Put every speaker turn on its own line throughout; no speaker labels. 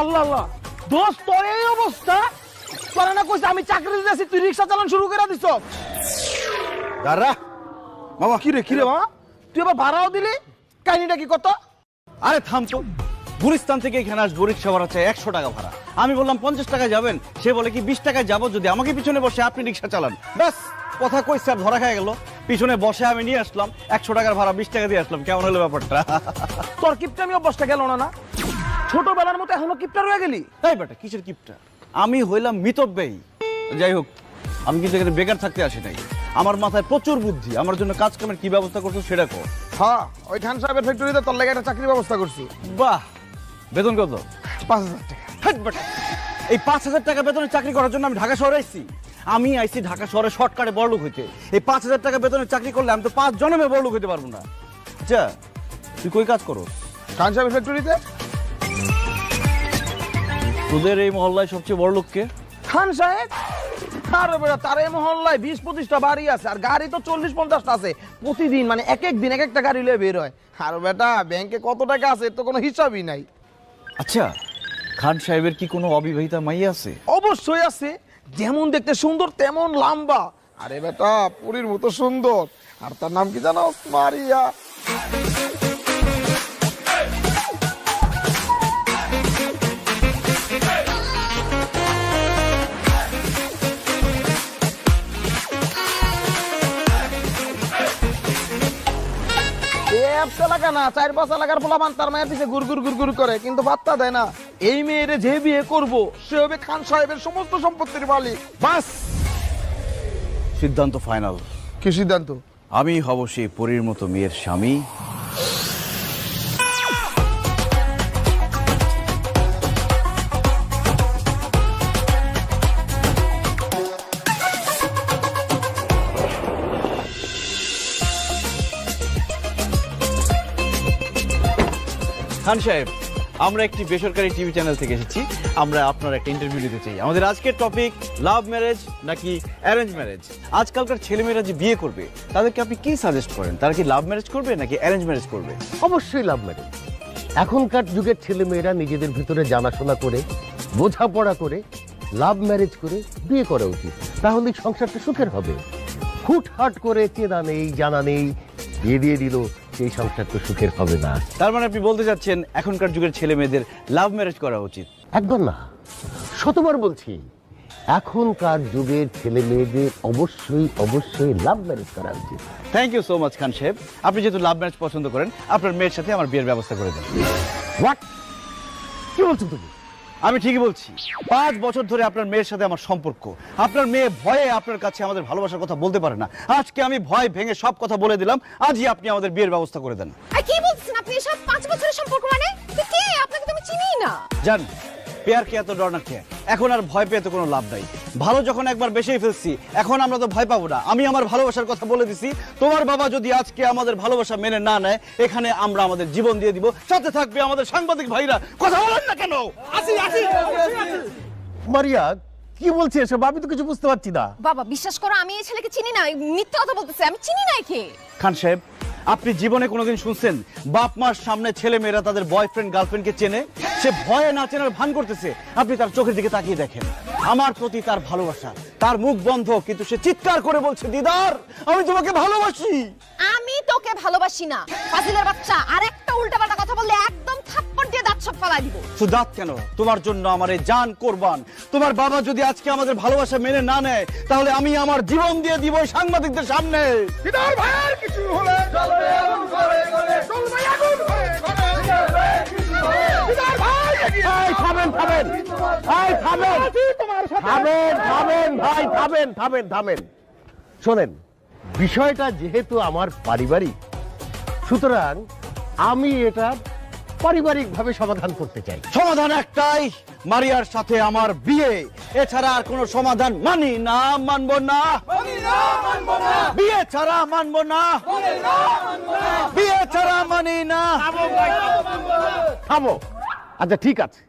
আল্লাহ আল্লাহ আল্লাহ দোস্ত তোর এই অবস্থা তোরা না কইছ আমি চাকরি দিতেছি তুই রিক্সা চালান শুরু করে দিছ
দাঁড়া মামা।
কিরে কিরে মা তুই আবার ভাড়াও দিলি কাহিনীটা কি কত
আরে থাম তো, গুলিস্তান থেকে এখানে আসবো, রিক্সা ভাড়া চাই 100 টাকা ভাড়া। আমি বললাম 50 টাকায় যাবেন, সে বলে কি 20 টাকায় যাবো যদি আমাকে পিছনে বসে আপনি রিক্সা চালান। ব্যাস কথা কইছে আর ধরা খায় গেল। পিছনে বসে আমি নিয়ে আসলাম 100 টাকার ভাড়া, 20 টাকা দিয়ে আসলাম। কেমন হলো ব্যাপারটা?
তোর কিপটা আমি অভ্যাসটা গেল না না ছোটবেলার মতো এখনো কিপটা রয়ে গেলি
তাই বেটা, কিসের কিপটা? আমি হইলাম মিতব্যয়ী। যাই হোক, আমি কিন্তু এখানে বেকার থাকতে আসি নাই। আমার মাথায় প্রচুর বুদ্ধি, আমার জন্য কাজ কামের কি ব্যবস্থা করছো সেটা কো।
হ্যাঁ ওই খান সাহেবের ফ্যাক্টরিতে তোর লেগে একটা চাকরির ব্যবস্থা করছি
বাহ, বেতন কত?
5,000 টাকা।
হাট বেটা, এই 5,000 টাকা বেতনে চাকরি করার জন্য আমি ঢাকা শহরে আইছি? আমি আইছি ঢাকা শহরে শর্টকাটে বড়লোক হইতে। এই 5,000 টাকা বেতনে চাকরি করলে আমি তো 5 জন্মে বড়লোক হইতে পারবো না। আচ্ছা তুই কই কাজ করো?
খান সাহেবের ফ্যাক্টরিতে।
তোদের এই মহল্লায় সবচেয়ে বড় লোক কে?
খান সাহেব আরে বেটা তার এই মহল্লায় 20-25টা বাড়ি আছে আর গাড়ি তো 40-50টা আছে প্রতিদিন, মানে এক এক দিন এক একটা গাড়ি লয়ে বের হয়। আর বেটা ব্যাংকে কত টাকা আছে এর তো কোনো হিসাবই নাই।
আচ্ছা, খান সাহেবের কি কোনো অবিবাহিতা মাইয়া আছে?
অবশ্যই আছে, যেমন দেখতে সুন্দর তেমন লম্বা। আরে বেটা পুরীর মতো সুন্দর। আর তার নাম কি জানো? মারিয়া। এলাকা না 4-5 এলাকার পোলাপান তার মায়ের পিছে গুড় করে, কিন্তু পাত্তা দেয় না। এই মেয়েরে যে বিয়ে করবো সে হবে খান সাহেবের সমস্ত সম্পত্তির মালিক।
বাস, সিদ্ধান্ত ফাইনাল।
কি সিদ্ধান্ত?
আমি হব সেই পরীর মতো মেয়ের স্বামী। খান সাহেব, আমরা একটি বেসরকারি টিভি চ্যানেল থেকে এসেছি। আমরা আপনার একটা ইন্টারভিউ নিতে চাই। আমাদের আজকের টপিক লাভ ম্যারেজ নাকি অ্যারেঞ্জ ম্যারেজ। আজকালকার ছেলেমেয়েরা যে বিয়ে করবে তাদেরকে আপনি কি সাজেস্ট করেন? তারা কি লাভ ম্যারেজ করবে নাকি অ্যারেঞ্জ ম্যারেজ করবে?
অবশ্যই লাভ ম্যারেজ। এখনকার যুগের ছেলেমেয়েরা নিজেদের ভিতরে জানাশোনা করে বোঝাপড়া করে লাভ ম্যারেজ করে বিয়ে করা উচিত, তাহলে সংসারটা সুখের হবে। হুটহাট করে চেনা নেই জানা নেই বিয়ে দিয়ে দিল, সেই সংসার তো সুখের হবে না।
তার মানে আপনি বলতে চাচ্ছেন এখনকার যুগের ছেলে মেয়েদের লাভ ম্যারেজ করা উচিত?
একবার না, শতবার বলছি, এখনকার যুগের ছেলে মেয়েদের অবশ্যই অবশ্যই লাভ ম্যারেজ করা উচিত।
থ্যাংক ইউ সো মাচ খান সাহেব। আপনি যেহেতু লাভ ম্যারেজ পছন্দ করেন, আপনার মেয়ের সাথে আমার বিয়ের ব্যবস্থা করে দেন।
হোয়াট? কি বলছো তুমি?
আমি ঠিকই বলছি। 5 বছর ধরে আপনার মেয়ের সাথে আমার সম্পর্ক। আপনার মেয়ে ভয়ে আপনার কাছে আমাদের ভালোবাসার কথা বলতে পারে না। আজকে আমি ভয় ভেঙে সব কথা বলে দিলাম। আজই আপনি আমাদের বিয়ের ব্যবস্থা করে দেন।
কি বলছেন আপনি? এসব 5 বছরের সম্পর্ক মানে? কে? আপনাকে তো আমি চিনি না।
জান, পেয়ার কে এত ডর না কে? এখন আর ভয় পেয়ে তো কোনো লাভ নাই। ভালো যখন একবার বেসেই ফেলছি, এখন আমরা তো ভয় পাবো না। আমি আমার ভালোবাসার কথা বলে দিছি। তোমার বাবা যদি আজকে আমাদের ভালোবাসা মেনে না নেয়, এখানে আমরা আমাদের জীবন দিয়ে দিব। সাথে থাকবে আমাদের সাংবাদিক ভাইরা। কথা বলেন না কেন?
মারিয়া কি বলছে এসব? আমি তো কিছু বুঝতে পারছি না।
বাবা বিশ্বাস করো, আমি এই ছেলেকে চিনি না। মিথ্যা কথা বলতেছে, আমি চিনি না একে।
খান সাহেব, আপনি জীবনে কোনোদিন শুনছেন বাপ মার সামনে ছেলে মেয়েরা তাদের বয়ফ্রেন্ড গার্লফ্রেন্ডকে চেনে? সে ভয়ে না চেনার ভান করতেছে। আপনি তার চোখের দিকে তাকিয়ে দেখেন। আমার প্রতি তার ভালোবাসা, তার মুখ বন্ধ, কিন্তু সে চিৎকার করে বলছে, দিদার আমি তোমাকে ভালোবাসি।
আমি তোকে ভালোবাসি না ফাজিলের বাচ্চা। আর একটা উল্টাপাল্টা কথা বললে একদম থাপ্পড় দিয়ে দাঁত সব ফালাই দিব।
শুধু দাঁত কেন, তোমার জন্য আমার এই জান কোরবান। তোমার বাবা যদি আজকে আমাদের ভালোবাসা মেনে না নেয়, তাহলে আমি আমার জীবন দিয়ে দিব এই সাংবাদিকদের সামনে।
দিদার ভাইয়ের কিছু হলে চলবে আগুন করে করে, চলবে আগুন করে করে, দিদার ভাই
এই থামেন থামেন, এই থামেন, থামেন থামেন ভাই, থামেন থামেন থামেন। শোনেন, বিষয়টা যেহেতু আমার পারিবারিক, সুতরাং আমি এটা পারিবারিকভাবে সমাধান করতে চাই।
সমাধান একটাই, মারিয়ার সাথে আমার বিয়ে। এছাড়া আর কোনো সমাধান মানি না, মানবো না। বিয়ে ছাড়া মানবো না, বিয়ে ছাড়া মানি না।
থামো। আচ্ছা ঠিক আছে,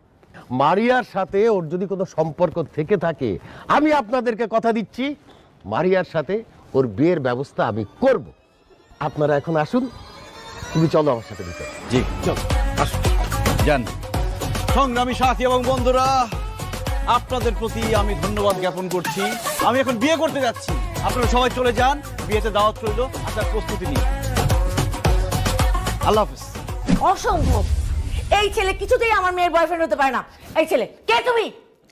মারিয়ার সাথে ওর যদি কোনো সম্পর্ক থেকে থাকে, আমি আপনাদেরকে কথা দিচ্ছি মারিয়ার সাথে ওর বিয়ের ব্যবস্থা আমি করব। আপনারা এখন আসুন, তুমি চলো আমার সাথে ভিতরে।
জি চল, আসুন, যান। সংগ্রামী সাথী এবং বন্ধুরা, আপনাদের প্রতি আমি ধন্যবাদ জ্ঞাপন করছি। আমি এখন বিয়ে করতে যাচ্ছি, আপনারা সবাই চলে যান, বিয়েতে দাওয়াত রইল, আপনার প্রস্তুতি নিন। আল্লাহ হাফেজ।
অসম্ভব, এই ছেলে কিছুতেই আমার মেয়ের বয়ফ্রেন্ড হতে পারে না। এই ছেলে কে তুমি?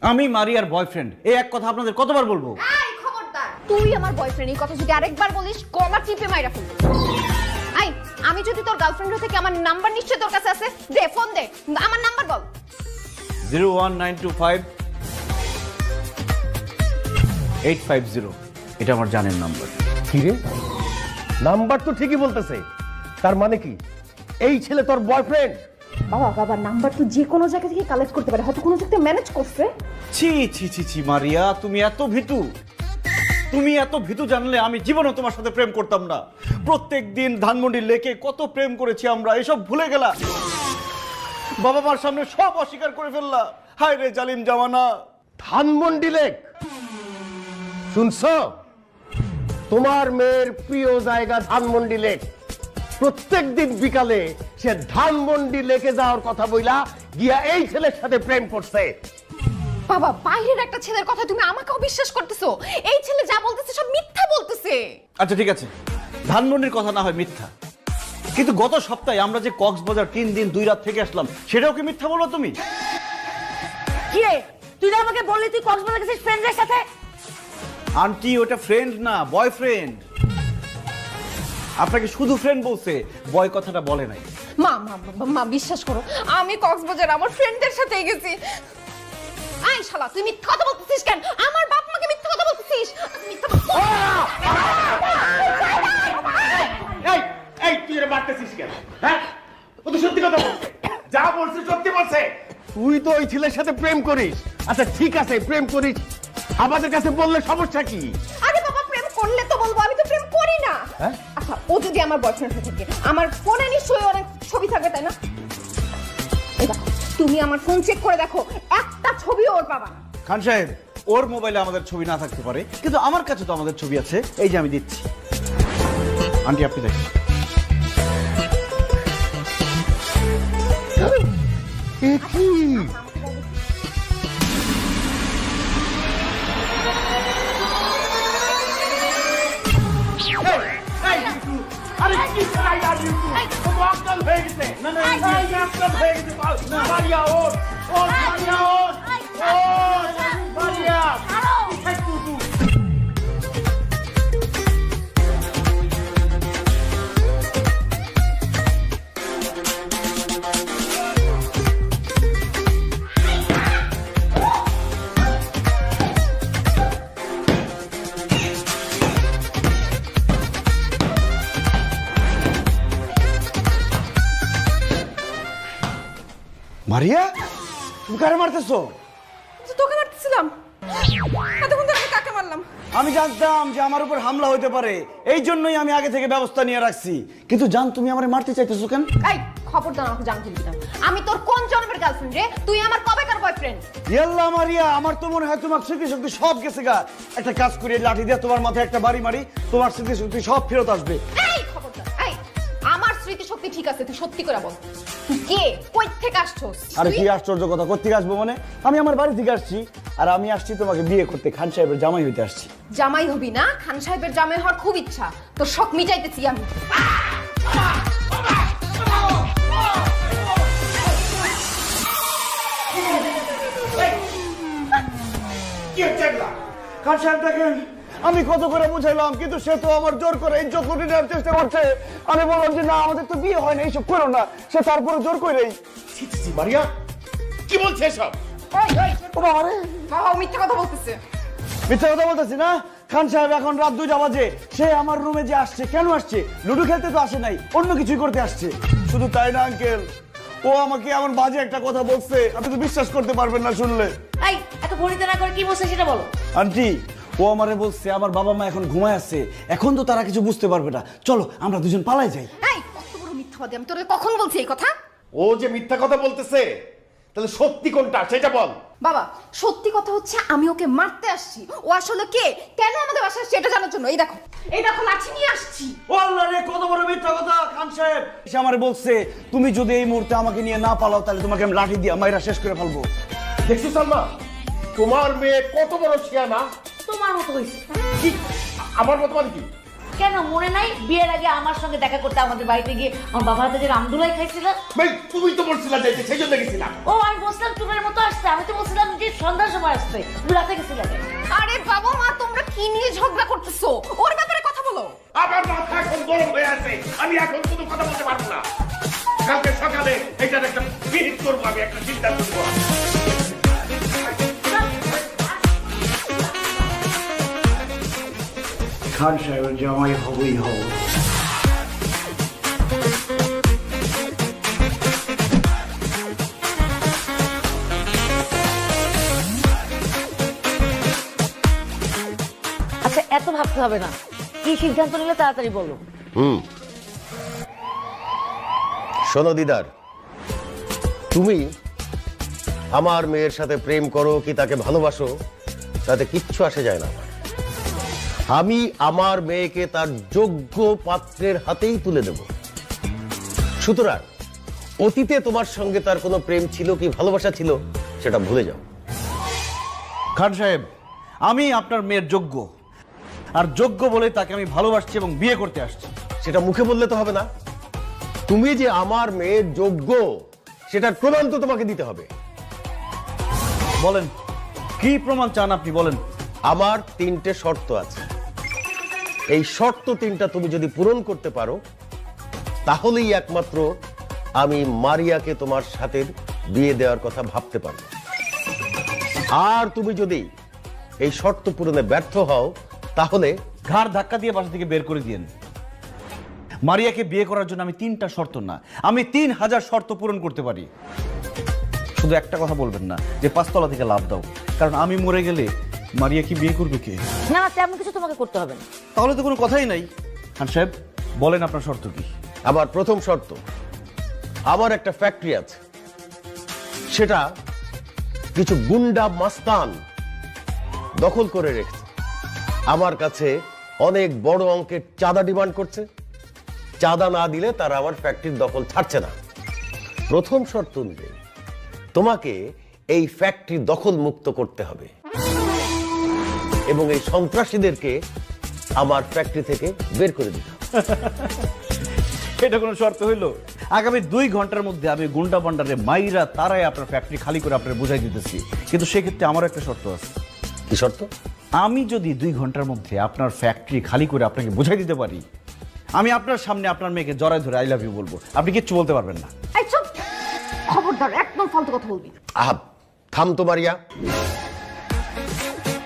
আমি মারিয়ার বয়ফ্রেন্ড। এই এক কথা আপনাদের কতবার বলবো?
এই খবরদার, তুই আমার বয়ফ্রেন্ড এই কথা যদি আরেকবার বলিস গলা টিপে মাইরা ফেলবো। আই, আমি যদি তোর গার্লফ্রেন্ড হতে কি আমার নাম্বার নিশ্চয় তোর কাছে আছে, দে ফোন দে, আমার নাম্বার বল।
01925 850, এটা আমার জানের নাম্বার।
কি রে, নাম্বার তো ঠিকই বলতেছে, তার মানে কি এই ছেলে তোর বয়ফ্রেন্ড?
বাবা বাবা, নাম্বার তো যে কোনো জায়গা থেকে কালেক্ট করতে পারে, হয়তো কোনো জায়গায় ম্যানেজ করছে।
ছি ছি ছি ছি মারিয়া, তুমি এত ভীতু। তুমি এত ভীতু জানলে আমি জীবনে তোমার সাথে প্রেম করতাম না। প্রত্যেকদিন ধানমন্ডি লেকে কত প্রেম করেছি আমরা, এসব ভুলে গেলা। বাবা মার সামনে সব অস্বীকার করে ফেললা। হায় রে জালিম জামানা।
ধানমন্ডি লেক, শুনছো? তোমার মেয়ের প্রিয় জায়গা ধানমন্ডি লেক। প্রত্যেকদিন বিকালে সে ধানমন্ডি লেকে যাওয়ার কথা বইলা গিয়া এই ছেলের সাথে প্রেম করছে।
বাবা, বাইরের একটা ছেলের কথা তুমি আমাকেও বিশ্বাস করতেছো? এই ছেলে যা বলতেছে সব মিথ্যা বলতেছে।
আচ্ছা ঠিক আছে, ধানমন্ডির কথা না হয় মিথ্যা, কিন্তু গত সপ্তাহে আমরা যে কক্সবাজার 3 দিন 2 রাত থেকে আসলাম, সেটাও কি মিথ্যা বলো তুমি?
কি রে, তুই না আমাকে বললি তুই কক্সবাজার গেছিস ফ্রেন্ডদের সাথে?
আন্টি, ওটা ফ্রেন্ড না, বয়ফ্রেন্ড। আপনাকে শুধু ফ্রেন্ড বলছে, বয় কথাটা বলে নাই।
মা মা মা, বিশ্বাস করো, আমি কক্সবাজার আমার ফ্রেন্ডদের সাথে গেছি। আই শালা, তুই মিথ্যা কথা বলতেছিস কেন? আমার বাপ মাকে মিথ্যা কথা বলতেছিস? মিথ্যা
এই এই তুই এর মারতেছিস কেন? হ্যাঁ, ও তো সত্যি কথা বলছে, যা বলছে সত্যি বলছে।
তুই তো ওই ছেলের সাথে প্রেম করিস। আচ্ছা ঠিক আছে, প্রেম করিস, আমাদের কাছে বললে সমস্যা কি?
আরে বাবা, প্রেম করলে তো বলবো, আমি তো প্রেম করি না।
হ্যাঁ?
আচ্ছা, ও যদি আমার বয়ফ্রেন্ড হয়ে থাকে, আমার ফোনে নিশ্চয়ই অনেক ছবি থাকবে, তাই না? এই দেখো, তুমি আমার ফোন চেক করে দেখো, একটা ছবিও ওর পাবা না।
খান সাহেব, ওর মোবাইলে আমাদের ছবি না থাকতে পারে, কিন্তু আমার কাছে তো আমাদের ছবি আছে। এই যে আমি দিচ্ছি, আন্টি আপনি দেখেন।
এ কি?
আরে কি চাই আর ইউটিউব ও অজ্ঞান হয়ে গেছে। না না, অজ্ঞান হয়ে গেছে। মারিয়া ওর মারিয়া ওর মারিয়া
মারিয়া, তুমি কারে মারতেছো?
তোকে মারতেছিলাম, এতক্ষণ ধরে আমি কাকে মারলাম?
আমি জানতাম যে আমার উপর হামলা হতে পারে, এই জন্যই আমি আগে থেকে ব্যবস্থা নিয়ে রাখছি। কিন্তু জান, তুমি আমারে মারতে চাইতেছো কেন?
এই খবরদার, আমাকে জানতে দিবি না। আমি তোর কোন জন্মের গার্লফ্রেন্ড রে? তুই আমার কবেকার বয়ফ্রেন্ড?
ইয়াল্লা মারিয়া, আমার তো মনে হয় তোমার স্মৃতিশক্তি সব গেছে গা। একটা কাজ করি, লাঠি দিয়ে তোমার মাথায় একটা বাড়ি মারি, তোমার স্মৃতিশক্তি সব ফেরত আসবে।
এই খবরদার, এই আমার স্মৃতিশক্তি ঠিক আছে, তুই সত্যি করে বল, তুই কে, কই থেকে আসছস?
আরে কি আশ্চর্য কথা, কোত্থেকে আসবো মানে? আমি আমার বাড়ি থেকে আসছি, আর আমি আসছি তোমাকে বিয়ে করতে, খান সাহেবের জামাই হইতে আসছি।
জামাই হবি না? খান সাহেবের জামাই হওয়ার খুব ইচ্ছা, তোর শখ মিটাইতেছি আমি।
কি হচ্ছে এগুলা?
খান সাহেব দেখেন, আমি কত করে বুঝাইলাম, কিন্তু সে তো আমার জোর করে ইজ্জত লুটে নেওয়ার চেষ্টা করছে। আমি বললাম যে না, আমাদের তো বিয়ে হয় না, এইসব করো না। সে তারপরে জোর করেই।
ছি ছি ছি, মারিয়া কি বলছে এসব?
ও বাবা রে,
বাবা, ও মিথ্যা কথা বলতেছে।
মিথ্যা কথা বলতেছি না। খান সাহেব এখন রাত 2টা বাজে, সে আমার রুমে যে আসছে, কেন আসছে? লুডো খেলতে তো আসে নাই, অন্য কিছুই করতে আসছে। শুধু তাই না আঙ্কেল, ও আমাকে এমন বাজে একটা কথা বলছে, আপনি তো বিশ্বাস করতে পারবেন না শুনলে।
এই এত ভনিতা না করে কি বলছিস সেটা বলো।
আন্টি, ও আমারে বলছে আমার বাবা মা এখন ঘুমায় আছে, এখন তো তারা কিছু বুঝতে পারবে না, চলো আমরা দুজন পালাই যাই।
এই কত বড় মিথ্যাবাদী, আমি তোরে কখন বলছি এই কথা?
ও যে মিথ্যা কথা বলতেছে, তাহলে সত্যি কোনটা সেটা বল।
বাবা, সত্যি কথা হচ্ছে আমি ওকে মারতে আসছি। ও আসলে কে, কেন আমাদের বাসায় আসছে এটা জানার জন্য। এই দেখো, এই দেখো লাঠি নিয়ে আসছি।
আল্লাহ রে, কত বড় মিথ্যা কথা! খান সাহেব সে আমারে বলছে তুমি যদি এই মুহূর্তে আমাকে নিয়ে না পালাও তাহলে তোমাকে আমি লাঠি দিয়ে মাইরা শেষ করে ফেলবো।
দেখছো সালমা, তোমার মেয়ে কত বড় শিয়ানা।
তোমার মতো হয়েছে।
কি আমার মত মানে কি?
কেন মনে নাই বিয়ের আগে আমার সঙ্গে দেখা করতে আমাদের বাড়িতে গিয়ে আমার বাবার হাতে যে রামদুলাই খাইছিল?
ভাই তুমি তো বলছিলা যাইতে, সেই জন্য গেছিলাম।
ও আমি বলছিলাম টুনের মতো আসছে, আমি তো বলছিলাম যে সন্ধ্যার সময় আসছে, তুমি রাতে গেছিলে।
আরে বাবা মা তোমরা কি নিয়ে ঝগড়া করতেছো? ওর ব্যাপারে কথা বলো।
আমার মাথা এখন গরম হয়ে আছে, আমি এখন কোনো কথা বলতে পারবো না। কালকে সকালে এটার একটা বিহিত করবো, আমি একটা চিন্তা করবো।
খান সাহেবের জামাই হবই হব।
আচ্ছা এত ভাবতে হবে না, কি সিদ্ধান্ত নিলে তাড়াতাড়ি বলো।
শোনো দিদার, তুমি আমার মেয়ের সাথে প্রেম করো কি তাকে ভালোবাসো তাতে কিচ্ছু আসে যায় না। আমি আমার মেয়েকে তার যোগ্য পাত্রের হাতেই তুলে দেব। সুতরাং অতীতে তোমার সঙ্গে তার কোনো প্রেম ছিল কি ভালোবাসা ছিল সেটা ভুলে যাও।
খান সাহেব, আমি আপনার মেয়ের যোগ্য, আর যোগ্য বলে তাকে আমি ভালোবাসছি এবং বিয়ে করতে আসছি।
সেটা মুখে বললে তো হবে না। তুমি যে আমার মেয়ের যোগ্য সেটার প্রমাণ তো তোমাকে দিতে হবে।
বলেন কি প্রমাণ চান আপনি, বলেন।
আমার 3টে শর্ত আছে। এই শর্ত 3টা তুমি যদি পূরণ করতে পারো তাহলেই একমাত্র আমি মারিয়াকে তোমার সাথে বিয়ে দেওয়ার কথা ভাবতে পারবো। আর তুমি যদি এই শর্ত পূরণে ব্যর্থ হও তাহলে
ঘাড় ধাক্কা দিয়ে বাসা থেকে বের করে দিয়েন। মারিয়াকে বিয়ে করার জন্য আমি 3টা শর্ত না, আমি 3000 শর্ত পূরণ করতে পারি। শুধু একটা কথা বলবেন না যে 5তলা থেকে লাফ দাও, কারণ আমি মরে গেলে মারিয়া কি বিয়ে করবে কে?
না না, তেমন কিছু তোমাকে করতে হবে না।
তাহলে তো কোনো কথাই নাই। খান সাহেব বলেন আপনার শর্ত কি?
আমার প্রথম শর্ত, আমার একটা ফ্যাক্টরি আছে, সেটা কিছু গুন্ডা মাস্তান দখল করে রেখেছে। আমার কাছে অনেক বড় অঙ্কের চাঁদা ডিমান্ড করছে। চাঁদা না দিলে তারা আমার ফ্যাক্টরির দখল ছাড়ছে না। প্রথম শর্ত অনুযায়ী তোমাকে এই ফ্যাক্টরি দখল মুক্ত করতে হবে এবং এই সন্ত্রাসীদেরকে আমার ফ্যাক্টরি থেকে বের করে দিতে হবে।
এটা কোনো শর্ত হইলো? আগামী 2 ঘন্টার মধ্যে আমি গুন্ডা পান্ডারে মাইরা তারাই আপনার ফ্যাক্টরি খালি করে আপনার বুঝাই দিতেছি, কিন্তু সেক্ষেত্রে আমার একটা শর্ত আছে।
কি শর্ত?
আমি যদি 2 ঘন্টার মধ্যে আপনার ফ্যাক্টরি খালি করে আপনাকে বুঝাই দিতে পারি, আমি আপনার সামনে আপনার মেয়েকে জড়ায় ধরে আই লাভ ইউ বলবো, আপনি কিচ্ছু বলতে পারবেন না।
এই চুপ, খবরদার একদম ফালতু কথা বলবি।
আহা, থাম তো মারিয়া।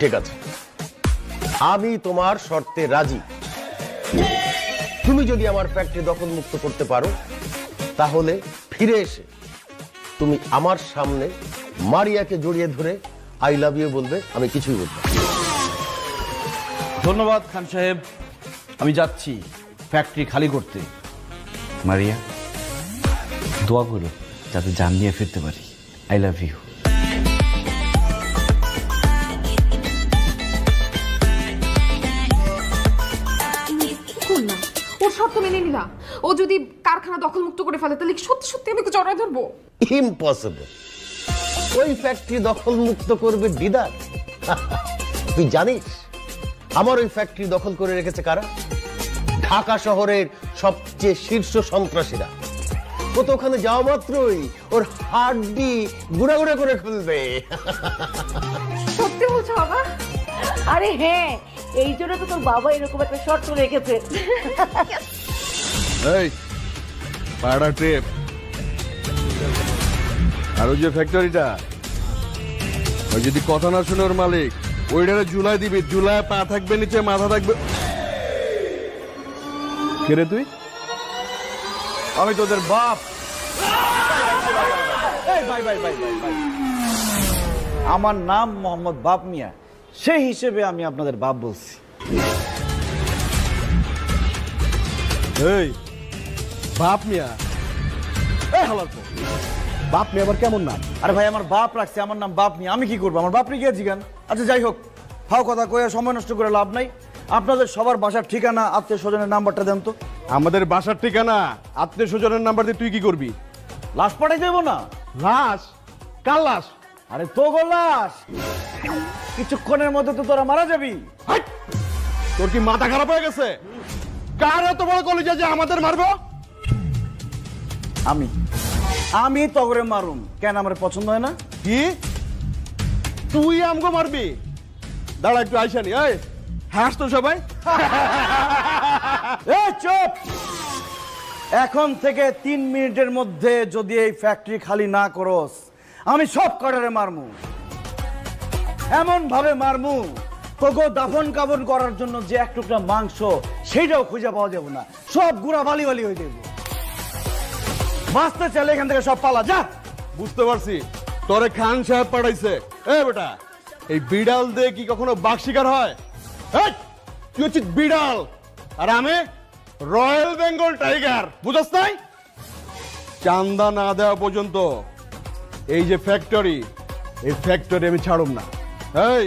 ঠিক আছে, আমি তোমার শর্তে রাজি। তুমি যদি আমার ফ্যাক্টরি দখল মুক্ত করতে পারো তাহলে ফিরে এসে তুমি আমার সামনে মারিয়াকে জড়িয়ে ধরে আই লাভ ইউ বলবে, আমি কিছুই বলবো না।
ধন্যবাদ খান সাহেব, আমি যাচ্ছি ফ্যাক্টরি খালি করতে। মারিয়া দোয়া করো যাতে জান নিয়ে ফিরতে পারি। I love you.
করলাম ওর শর্ত মেনে নিলাম। ও যদি কারখানা দখল মুক্ত করে ফেলে তাহলে কি সত্যি সত্যি আমি জড়ায় ধরবো?
ইম্পসিবল। ওই ফ্যাক্টরি দখল মুক্ত করবে দিদার। তুই জানিস আমার ওই ফ্যাক্টরি দখল করে রেখেছে কারা? ঢাকা শহরের সবচেয়ে শীর্ষ সন্ত্রাসীরা। ও তো ওখানে যাওয়া মাত্রই ওর হাড্ডি গুড়া গুড়া করে খুলবে।
সত্যি বলছো বাবা?
আরে হ্যাঁ, এই জন্য তো তোর বাবা এরকম একটা শর্ত রেখেছে।
এই পাড়া ট্রিপ আর ওই যে ফ্যাক্টরিটা, ওই যদি কথা না শুনে ওর মালিক ওইটারে জুলাই দিবি, জুলাই পা থাকবে নিচে, মাথা থাকবে। কে রে তুই?
আমি তোদের বাপ। এই ভাই ভাই ভাই ভাই ভাই, আমার নাম মোহাম্মদ বাপ মিয়া, সেই হিসেবে আমি আপনাদের বাপ বলছি।
এই বাপ মিয়া, এই হালার পর বাপ মিয়া আবার কেমন নাম?
আরে ভাই আমার বাপ রাখছে আমার নাম বাপ মিয়া, আমি কি করবো? আমার বাপ রেখে জিগান। আচ্ছা যাই হোক, ফাও কথা কয়ে সময় নষ্ট করে লাভ নাই। আপনাদের সবার বাসার ঠিকানা আত্মীয় স্বজনের নাম্বারটা দেন তো।
আমাদের বাসার ঠিকানা আত্মীয় স্বজনের নাম্বার দিয়ে তুই কি করবি?
লাশ পাঠাই দেবো না?
লাশ? কার লাশ?
আরে তো লাশ, কিছুক্ষণের মধ্যে তো তোরা মারা যাবি।
হাই! তোর কি মাথা খারাপ হয়ে গেছে? কার এত বড় কলিজা যে আমাদের মারবো?
আমি তগরে মারুম কেন? আমার পছন্দ হয় না?
কি তুই আমগো মারবি? দাঁড়া একটু আইসানি। এই হাস তো সবাই।
এই চুপ! এখন থেকে 3 মিনিটের মধ্যে যদি এই ফ্যাক্টরি খালি না করস, আমি সব কটারে মারমু, এমন ভাবে মারমু তোকে দাফন কাফন করার জন্য যে এক টুকরা মাংস সেইটাও খুঁজে পাওয়া যাবে না, সব গুড়া বালি বালি হয়ে যাবে। বাঁচতে চাইলে এখান থেকে সব পালা যা।
বুঝতে পারছি তোরে খান সাহেব পাঠাইছে। এ বেটা, এই বিড়াল দিয়ে কি কখনো বাঘ শিকার হয়? এই, তুই হচ্ছিস বিড়াল আর আমি রয়্যাল বেঙ্গল টাইগার, বুঝছ নাই? চান্দা না দেওয়া পর্যন্ত এই যে ফ্যাক্টরি, এই ফ্যাক্টরি আমি ছাড়ুম না। এই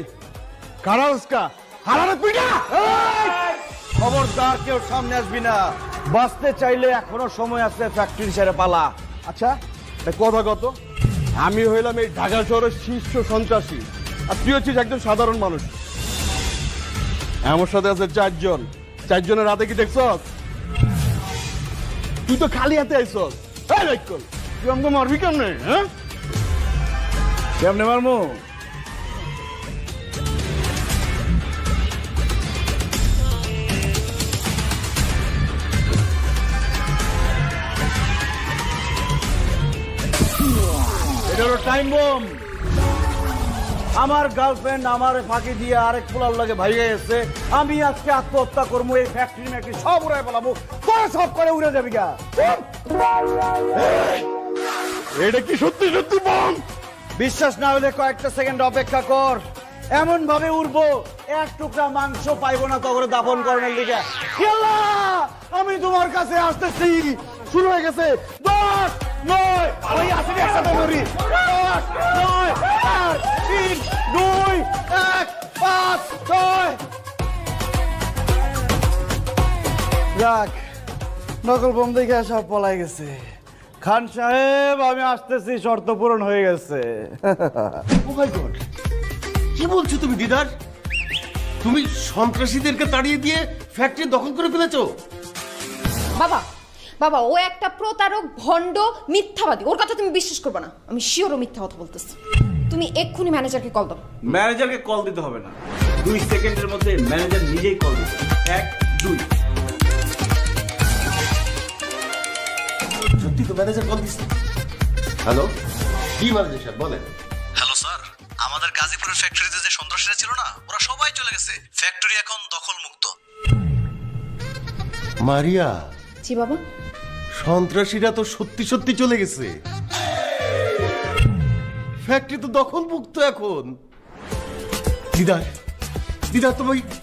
কারালস্কা হারারে পিটা!
খবরদার কেউ সামনে আসবি না। বাঁচতে চাইলে এখনো সময় আছে, ফ্যাক্টরি ছেড়ে পালা।
আচ্ছা এটা কথা কত? আমি হইলাম এই ঢাকা শহরের শীর্ষ সন্ত্রাসী আর তুই হচ্ছিস একজন সাধারণ মানুষ। আমার সাথে আছে 4 জন। 4 জনের রাতে কি দেখছস? তুই তো খালি হাতে আইছস। এই রাইকল, তুই আমাকে মারবি কেমনে? হ্যাঁ,
কেমনে মারমু? এটা হলো টাইম বোম। আমার গার্লফ্রেন্ড আমার ফাঁকি দিয়ে আরেক পোলার লাগে ভাইয়া এসে, আমি আজকে আত্মহত্যা করবো, এই ফ্যাক্টরি ম্যাক্টরি সব উড়াই পালাবো, তোরা সব করে উড়ে যাবি গা।
এটা কি সত্যি সত্যি বম?
বিশ্বাস না হলে কয়েকটা সেকেন্ড অপেক্ষা কর, এমন ভাবে উড়বো এক টুকরা মাংস পাইবো না তখন দাফন করার দিকে। আমি তোমার কাছে আসতেছি। শুরু হয়ে গেছে। 10, 9, ওই আসেনি একসাথে ধরি। 10, 9, 8, 3, 2, 1, 5, 6। যাক, নকল বোম দেখে সব পলাই গেছে। খান সাহেব আমি আসতেছি, শর্ত পূরণ হয়ে গেছে।
ও মাই গড, কি বলছো তুমি দিদার? তুমি সন্ত্রাসীদেরকে তাড়িয়ে দিয়ে ফ্যাক্টরি দখল করে ফেলেছো?
বাবা বাবা, ও একটা প্রতারক, ভণ্ড, মিথ্যাবাদী। ওর কথা তুমি বিশ্বাস করবে না। আমি শিওর ও মিথ্যা কথা বলতেছি। তুমি এক্ষুনি ম্যানেজারকে কল দাও।
ম্যানেজারকে কল দিতে হবে না, 2 সেকেন্ডের মধ্যে ম্যানেজার নিজেই কল দিবে। 1, 2।
সত্যি তো ম্যানেজার কল দিচ্ছে। হ্যালো, কি ম্যানেজার সাহেব বলেন?
হ্যালো স্যার, আমাদের গাজীপুরের ফ্যাক্টরিতে যে সন্ত্রাসীরা ছিল না, ওরা সবাই চলে গেছে। ফ্যাক্টরি এখন দখল মুক্ত।
মারিয়া,
জি বাবা।
সন্ত্রাসীরা তো সত্যি সত্যি চলে গেছে। ফ্যাক্টরি তো দখল মুক্ত এখন। দিদার, দিদার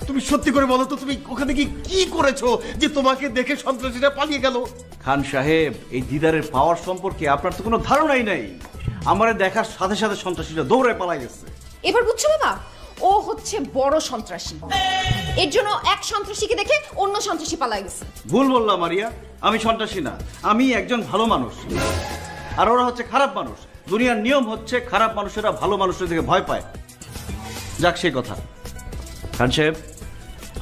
তুমি সত্যি করে বলো তো, তুমি ওখানে কি করেছো যে তোমাকে দেখে সন্ত্রাসীরা পালিয়ে গেল?
খান সাহেব, এই দিদারের পাওয়ার সম্পর্কে আপনার তো কোনো ধারণাই নাই। আমারে দেখার সাথে সাথে সন্ত্রাসীরা দৌড়ে পালাই গেছে।
এবার বুঝছো বাবা, ও হচ্ছে বড় সন্ত্রাসী। এর জন্য এক সন্ত্রাসীকে দেখে অন্য সন্ত্রাসী পালায় গেছে।
ভুল বললাম মারিয়া, আমি সন্ত্রাসী না, আমি একজন ভালো মানুষ। আর ওরা হচ্ছে খারাপ মানুষ। দুনিয়ার নিয়ম হচ্ছে খারাপ মানুষেরা ভালো মানুষের দিকে ভয় পায়। যাক সেই কথা। খান সাহেব,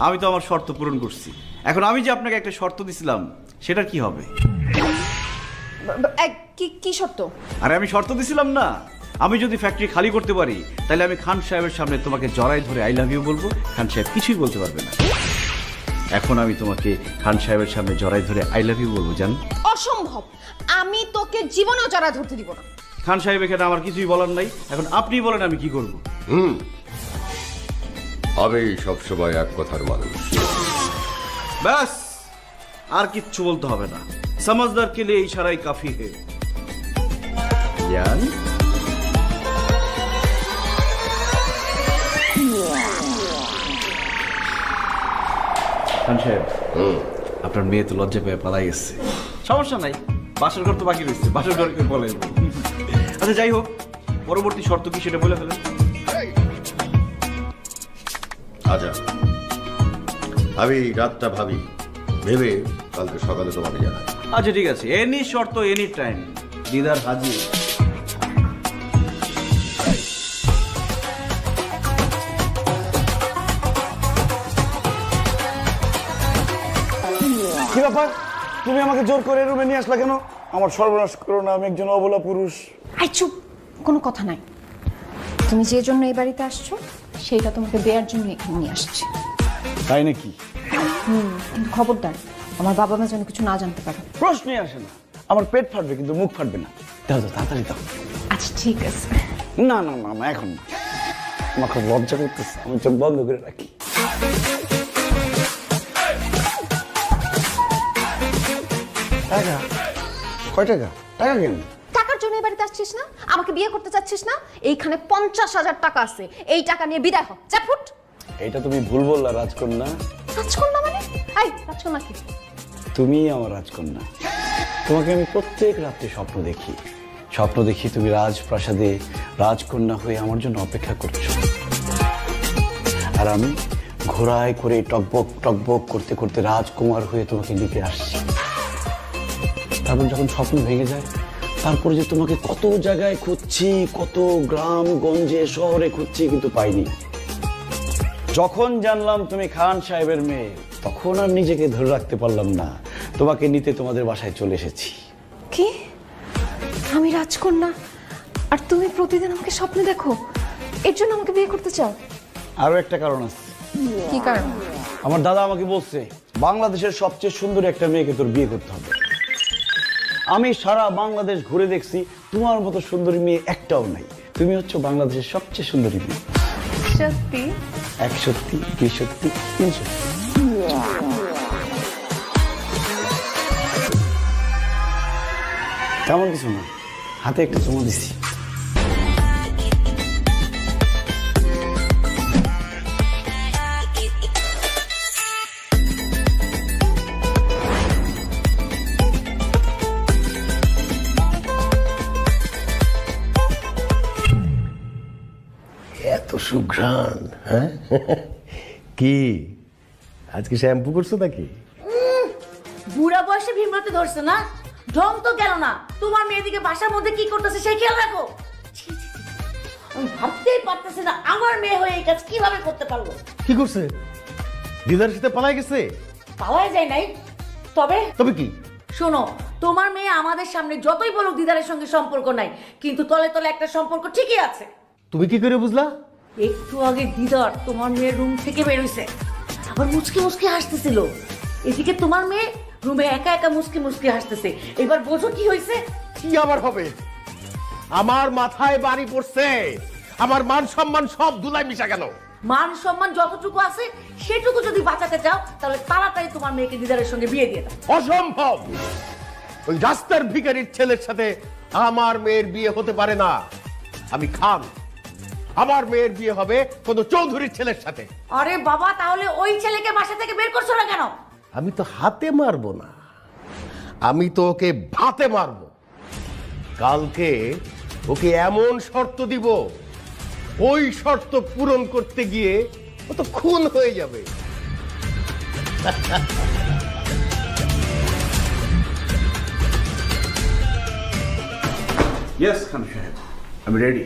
আমি তো আমার শর্ত পূরণ করছি। এখন আমি যে আপনাকে একটা শর্ত দিছিলাম, সেটা কি হবে?
কি শর্ত?
আরে আমি শর্ত দিছিলাম না, আমি যদি ফ্যাক্টরি খালি করতে পারি তাহলে আমি খান সাহেবের সামনে তোমাকে জড়াই ধরে আই লাভ ইউ বলবো, খান সাহেব কিছুই বলতে পারবে না। এখন আমি তোমাকে খান সাহেবের সামনে জড়াই ধরে আই লাভ ইউ বলবো, জান?
অসম্ভব, আমি তোকে জীবনেও জড়া ধরতে দিব না।
খান সাহেব, এখানে আমার কিছুই বলার নাই। এখন আপনি বলেন আমি কি করব?
আমি সবসময় এক কথার মানুষ।
ব্যাস, আর কিচ্ছু বলতে হবে না। समझदार के लिए इशारा ही काफी है। জান, খান সাহেব, আপনার মেয়ে তো লজ্জা পেয়ে পালাই গেছে। সমস্যা নাই, বাসর ঘর তো বাকি রয়েছে, বাসর ঘরকে বলে। আচ্ছা যাই হোক, পরবর্তী শর্ত কি সেটা বলে ফেলেন।
আচ্ছা,
আমি রাতটা ভাবি, ভেবে কালকে সকালে তোমাকে জানাই।
আচ্ছা ঠিক আছে, এনি শর্ত এনি টাইম দিদার হাজির। কি ব্যাপার, তুমি আমাকে জোর করে রুমে নিয়ে আসলা কেন? আমার সর্বনাশ করো না, আমি একজন অবলা পুরুষ।
আই চুপ, কোনো কথা নাই। তুমি যে জন্য এই বাড়িতে আসছো সেইটা তোমাকে দেওয়ার জন্য এখানে নিয়ে আসছি।
তাই নাকি?
কিন্তু খবরদার আমার বাবা মা যেন কিছু না জানতে পারে।
প্রশ্নই আসে না, আমার পেট ফাটবে কিন্তু মুখ ফাটবে না। দাও দাও, তাড়াতাড়ি দাও।
আচ্ছা ঠিক আছে।
না না না না, এখন না, আমার খুব লজ্জা করতেছে, আমি চোখ বন্ধ করে রাখি। টাকা? কয় টাকা? টাকা কেন?
টাকার জন্য এই বাড়িতে আসছিস না? আমাকে বিয়ে করতে চাচ্ছিস না? এইখানে 50,000 টাকা আছে, এই টাকা নিয়ে বিদায় হ। যা ফুট।
এটা তুমি ভুল বললা রাজকন্যা।
রাজকন্যা মানে? এই রাজকন্যা কি?
তুমি আমার রাজকন্যা। তোমাকে আমি প্রত্যেক রাত্রে স্বপ্ন দেখি, স্বপ্ন দেখি তুমি রাজপ্রাসাদে রাজকন্যা হয়ে আমার জন্য অপেক্ষা করছো, আর আমি ঘোড়ায় করে টকবক টকবক করতে করতে রাজকুমার হয়ে তোমাকে নিতে আসছি। তারপর যখন স্বপ্ন ভেঙে যায়, তারপরে যে তোমাকে কত জায়গায় খুঁজছি, কত গ্রাম গঞ্জে শহরে খুঁজছি, কিন্তু পাইনি। যখন জানলাম তুমি খান সাহেবের মেয়ে, তখন আর নিজেকে ধরে রাখতে পারলাম না, তোমাকে নিতে তোমাদের বাসায় চলে এসেছি।
কি? আমি রাজকন্যা আর তুমি প্রতিদিন আমাকে স্বপ্নে দেখো, এর জন্য আমাকে বিয়ে করতে চাও?
আরো একটা কারণ আছে।
কি কারণ?
আমার দাদা আমাকে বলছে বাংলাদেশের সবচেয়ে সুন্দরী একটা মেয়েকে তোর বিয়ে করতে হবে। আমি সারা বাংলাদেশ ঘুরে দেখছি, তোমার মতো সুন্দরী মেয়ে একটাও নাই। তুমি হচ্ছে বাংলাদেশের সবচেয়ে সুন্দরী মেয়ে।
সত্যি?
1 সত্যি, 2 সত্যি, 3 সত্যি। তেমন কিছু না, হাতে একটা চুমু দিছি।
এত সুঘ্রাণ, হ্যাঁ? কি আজকে শ্যাম্পু করছো নাকি?
বুড়া বয়সে ভীমরতি ধরছে না, ঢং তো গেল না। তোমার মেয়েদিকে বাসার মধ্যে কি করতেছে সেই খেয়াল রাখো। ছি, ছি, ছি। আমি ভাবতেই পারতেছি না আমার মেয়ে হয়ে এই কাজ কিভাবে করতে পারলো।
কি করছে? দিদার সাথে পালাই গেছে?
পাওয়াই যায় নাই। তবে
তবে কি?
শোনো, তোমার মেয়ে আমাদের সামনে যতই বলুক দিদারের সঙ্গে সম্পর্ক নাই, কিন্তু তলে তলে একটা সম্পর্ক ঠিকই আছে।
তুমি কি করে বুঝলা?
একটু আগে দিদার তোমার মেয়ের রুম থেকে বেরোইছে, আবার মুচকি মুচকি হাসতেছিল। এদিকে তোমার মেয়ে রুমে একা একা মুচকি মুচকি হাসতেছে। এবার বোঝো কি হয়েছে?
কি আবার হবে? আমার মাথায় বাড়ি পড়ছে, আমার মান সম্মান সব ধুলাই মিশা গেল।
মান সম্মান যতটুকু আছে সেটুকু যদি বাঁচাতে চাও, তাহলে তাড়াতাড়ি তোমার মেয়েকে দিদারের সঙ্গে বিয়ে দিয়ে দাও।
অসম্ভব! ওই রাস্তার ভিখারির ছেলের সাথে আমার মেয়ের বিয়ে হতে পারে না। আমি খান, আমার মেয়ের বিয়ে হবে কোন চৌধুরীর ছেলের সাথে।
আরে বাবা, তাহলে ওই ছেলেকে বাসা থেকে বের করছো না কেন?
আমি তো হাতে মারবো না, আমি তো ওকে ভাতে মারবো। কালকে ওকে এমন শর্ত দিব, ওই শর্ত পূরণ করতে গিয়ে ও তো খুন হয়ে যাবে।
ইয়েস খান সাহেব, আমি রেডি।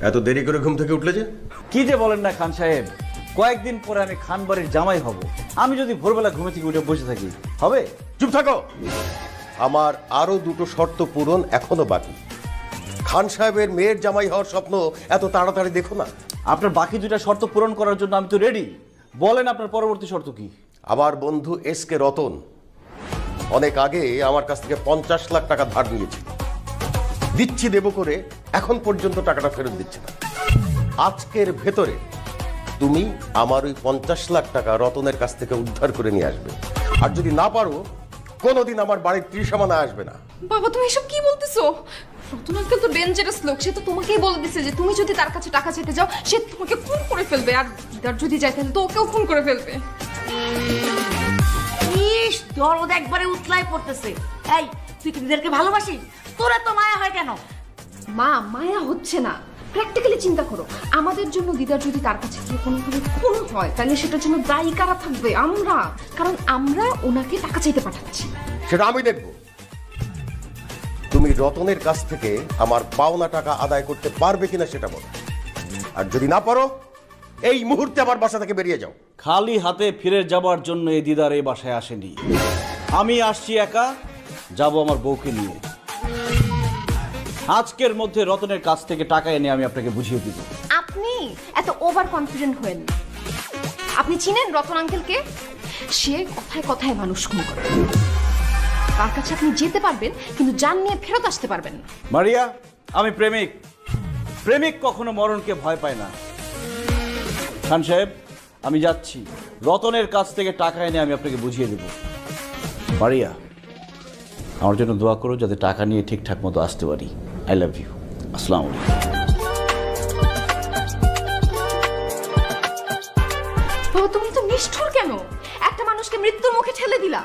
এত দেরি করে ঘুম থেকে উঠলে যে?
কি যে বলেন না খান সাহেব, কয়েকদিন পরে আমি খান বাড়ির জামাই হব। আমি যদি ভোরবেলা ঘুমে থেকে উঠে বসে থাকি হবে?
চুপ থাকো। আমার আরো 2টো শর্ত পূরণ এখনো বাকি। খান সাহেবের মেয়ের জামাই হওয়ার স্বপ্ন এত তাড়াতাড়ি দেখো না।
আপনার বাকি 2টা শর্ত পূরণ করার জন্য আমি তো রেডি। বলেন আপনার পরবর্তী শর্ত কি?
আমার বন্ধু এসকে রতন অনেক আগে আমার কাছ থেকে 50 লাখ টাকা ধার নিয়েছিল, দিচ্ছি দেব করে এখন পর্যন্ত টাকাটা ফেরত দিচ্ছে না। আজকের ভেতরে তুমি আমার ওই 50 লাখ টাকা রতনের কাছ থেকে উদ্ধার করে নিয়ে আসবে, আর যদি না পারো কোনোদিন আমার বাড়ির ত্রিসীমানা আসবে না।
বাবা তুমি এসব কি বলতেছো? রতন আঙ্কেল তো ডেঞ্জারাস লোক, সে তো তোমাকেই বলে দিছে যে তুমি যদি তার কাছে টাকা চাইতে যাও সে তোমাকে খুন করে ফেলবে, আর দিদার যদি যায় তাহলে তো ওকেও খুন করে ফেলবে।
ইস, দরদ একবারে উতলাই পড়তেছে। এই, তুই কি দিদারকে ভালোবাসিস? তোরা তো মায়া হয় কেন?
মা মায়া হচ্ছে না, প্র্যাকটিক্যালি চিন্তা করো, আমাদের জন্য দিদার যদি তার কাছে গিয়ে কোনোভাবে খুন হয় তাহলে সেটার জন্য দায়ী কারা থাকবে? আমরা, কারণ আমরা ওনাকে টাকা চাইতে পাঠাচ্ছি।
সেটা আমি দেখব। তুমি রতনের কাছ থেকে আমার পাওনা টাকা আদায় করতে পারবে কিনা সেটা বলো, আর যদি না পারো এই মুহূর্তে আমার বাসা থেকে বেরিয়ে যাও।
খালি হাতে ফিরে যাবার জন্য এই দিদার এই বাসায় আসেনি। আমি আসছি একা, যাব আমার বউকে নিয়ে। আজকের মধ্যে রতনের কাছ থেকে টাকা এনে আমি আপনাকে বুঝিয়ে দিব।
আপনি এত ওভার কনফিডেন্ট হয়েন না। আপনি চিনেন রতন আঙ্কেলকে? সে কথায় কথায় মানুষ খুন করে। তার কাছে আপনি যেতে পারবেন কিন্তু জান নিয়ে ফেরত আসতে পারবেন না।
মারিয়া, আমি প্রেমিক। প্রেমিক কখনো মরণকে ভয় পায় না। খান সাহেব, আমি যাচ্ছি। রতনের কাছ থেকে টাকা এনে আমি আপনাকে বুঝিয়ে দেব। মারিয়া, আমার জন্য দোয়া করো যাতে টাকা নিয়ে ঠিকঠাক মতো আসতে পারি। I love you. আসসালামু আলাইকুম।
তুমি তো নিষ্ঠুর কেন? একটা মানুষকে মৃত্যুর মুখে ঠেলে দিলা।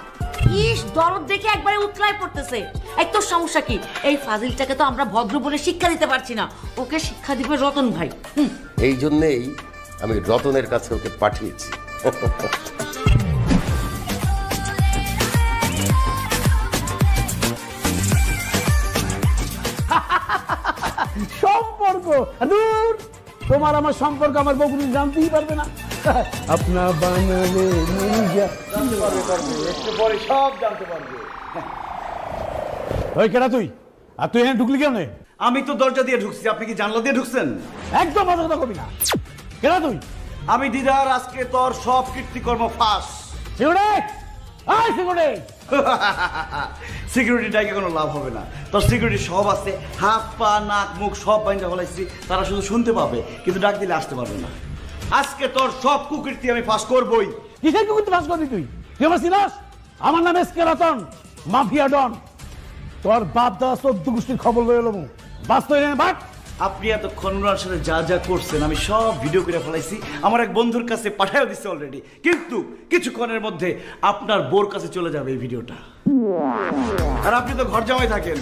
ইস, দরদ দেখে একবারে উতলায় পড়তেছে। এই তোর সমস্যা কি? এই ফাজিলটাকে তো আমরা ভদ্র বলে শিক্ষা দিতে পারছি না, ওকে শিক্ষা দিবে রতন ভাই।
এই জন্যেই আমি রতনের কাছে ওকে পাঠিয়েছি।
সম্পর্ক দূর, তোমার আমার সম্পর্ক আমার বউ কোনো জানতেই পারবে না। আপনা বানালে মির্জা
একটু পরে সব জানতে পারবে।
ওই কেডা তুই? আর তুই এখানে ঢুকলি কেন?
আমি তো দরজা দিয়ে ঢুকছি, আপনি কি জানলা দিয়ে ঢুকছেন?
একদম মাথা কথা কবি না। কেডা তুই?
আমি দিদার আজকে তোর সব কীর্তিকর্ম ফাঁস। সিকিউরিটিটাকে কোনো লাভ হবে না। তোর সিকিউরিটি সব আছে, হাত পা নাক মুখ সব বাইন্দা ফলাইছি। তারা শুধু শুনতে পাবে কিন্তু ডাক দিলে আসতে পারবে না। আজকে তোর সব কুকীর্তি আমি ফাঁস করবই।
কিসের কুকুর ফাঁস করবি তুই? তুই আমার চিনাস? আমার নাম এসকে রতন, মাফিয়া ডন। তোর বাপ দাদা 14 গোষ্ঠীর খবর লয়ে এলো। বাস্তব বাট
আপনি এতক্ষণ ওনার সাথে যা যা করছেন আমি সব ভিডিও করে ফেলাইছি, আমার এক বন্ধুর কাছে পাঠাও দিচ্ছে অলরেডি। কিন্তু কিছুক্ষণের মধ্যে আপনার বোর কাছে চলে যাবে এই ভিডিওটা। আর আপনি তো ঘর জামাই থাকেন,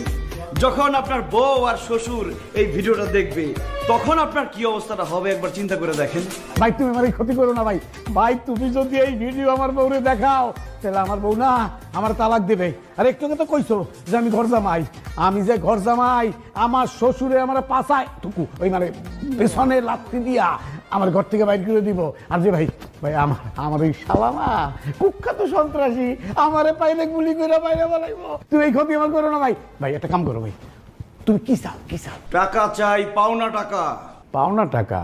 যখন আপনার বউ আর শ্বশুর এই ভিডিওটা দেখবে তখন আপনার কি অবস্থাটা হবে একবার চিন্তা করে দেখেন।
ভাই তুমি আমার ক্ষতি করো না ভাই। ভাই তুমি যদি এই ভিডিও আমার বউরে দেখাও তাহলে আমার বউ না আমার তালাক দেবে। আর একটু তো কইছো যে আমি ঘর জামাই। আমি যে ঘর জামাই, আমার শ্বশুরে আমার পাছায় টুকু ওই মানে পেছনে লাথি দিয়া আমার ঘর থেকে বাইর করে দিব। আর যে ভাই ভাই আমার ওই শালা না কুখ্যাত সন্ত্রাসী, আমারে পাইলে গুলি করে বাইরে বলাইবো। তুমি এই ক্ষতি আমার করো না ভাই। ভাই একটা কাম করো ভাই, তুমি কি চাও? কি চাও?
টাকা চাই, পাওনা টাকা।
পাওনা টাকা?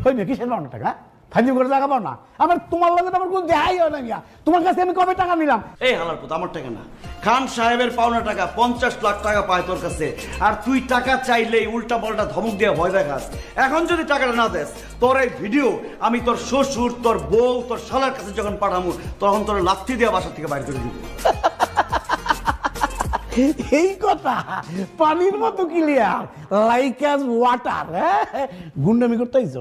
হইবে কিসের পাওনা টাকা? ফাইজিং করে টাকা পাও না? আমার তোমার লাগে আমার কোনো দেখাই হয় না গিয়া। তোমার কাছে আমি কবে টাকা নিলাম?
এই হালার পুত, আমার টাকা না, খান সাহেবের পাওনা টাকা। 50 লাখ টাকা পায় তোর কাছে, আর তুই টাকা চাইলেই উল্টা পাল্টা ধমক দিয়ে ভয় দেখাস। এখন যদি টাকাটা না দেস, তোর এই ভিডিও আমি তোর শ্বশুর, তোর বউ, তোর শালার কাছে যখন পাঠাবো তখন তোর লাথি দিয়ে বাসা থেকে বাইর করে দিব।
এই কথা পানির মতো ক্লিয়ার, লাইক অ্যাজ ওয়াটার। গুন্ডামি করতেইছ?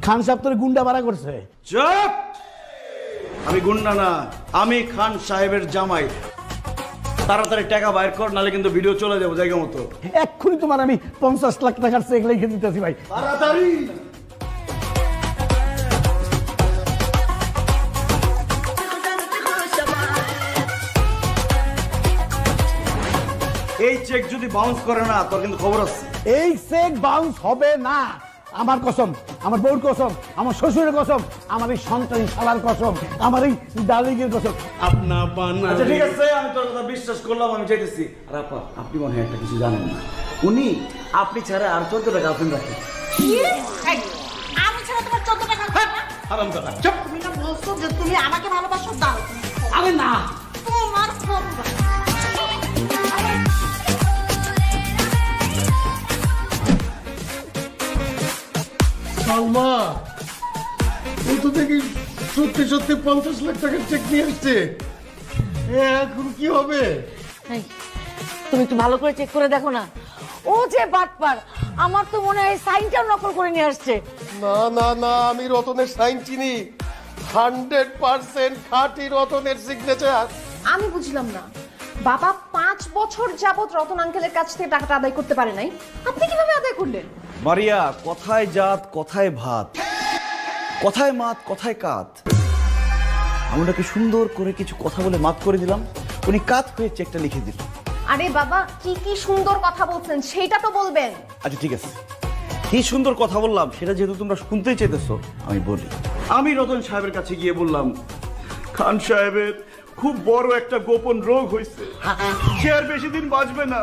খান সাহেব তোর গুন্ডা ভাড়া করছে?
চুপ! আমি গুন্ডা না, আমি খান সাহেবের জামাই। তাড়াতাড়ি টাকা বাইর কর, নালে কিন্তু ভিডিও চলে যাবো জায়গা মতো।
এক্ষুনি তোমার আমি 50 লাখ টাকার চেক লিখে দিতেছি ভাই।
তাড়াতাড়ি! এই চেক যদি বাউন্স করে না তোর কিন্তু খবর আছে।
এই চেক বাউন্স হবে না। আমার কসম, আমার বউর কসম, আমার শ্বশুরের কসম, আমার এই সন্তান শালার কসম, আমার এই ডালিগের কসম।
আপনা
আচ্ছা
বানালে
ঠিক আছে, আমি তোর কথা বিশ্বাস করলাম, আমি চাইতেছি। আর আপা, আপনি মনে হয় একটা কিছু জানেন না, উনি আপনি ছাড়া আর 14টা গার্লফ্রেন্ড রাখেন।
আমি ছাড়া তোমার 14 টাকা না?
হারামজাদা চুপ।
তুমি না বলছো যে তুমি আমাকে ভালোবাসো? দাও।
আরে না,
তোমার ফোন
সালমা, ও তো দেখি সত্যি সত্যি 50 লাখ টাকার চেক নিয়ে আসছে। এখন কি হবে?
এই, তুমি একটু ভালো করে চেক করে দেখো না। ও যে বাটপার, আমার তো মনে হয় সাইনটাও নকল করে নিয়ে আসছে।
না না না, আমি রতনের সাইন চিনি। 100% খাঁটি রতনের সিগনেচার।
আমি বুঝলাম না, বাবা 5 বছর যাবত রতন আঙ্কেলের কাছ থেকে টাকাটা আদায় করতে পারে নাই, আপনি কিভাবে আদায় করলেন?
মারিয়া, কথায় জাত কথায় ভাত, কথায় মাত কথায় কাত। আমি ওনাকে সুন্দর করে কিছু কথা বলে মাত করে দিলাম, উনি কাত হয়ে চেকটা লিখে দিল।
আরে বাবা, কি কি সুন্দর কথা বলছেন সেটা তো বলবেন।
আচ্ছা ঠিক আছে, কি সুন্দর কথা বললাম সেটা যেহেতু তোমরা শুনতেই চাইতেছো আমি বলি। আমি রতন সাহেবের কাছে গিয়ে বললাম, খান সাহেবের খুব বড় একটা গোপন রোগ হয়েছে, সে আর বেশি দিন বাঁচবে না।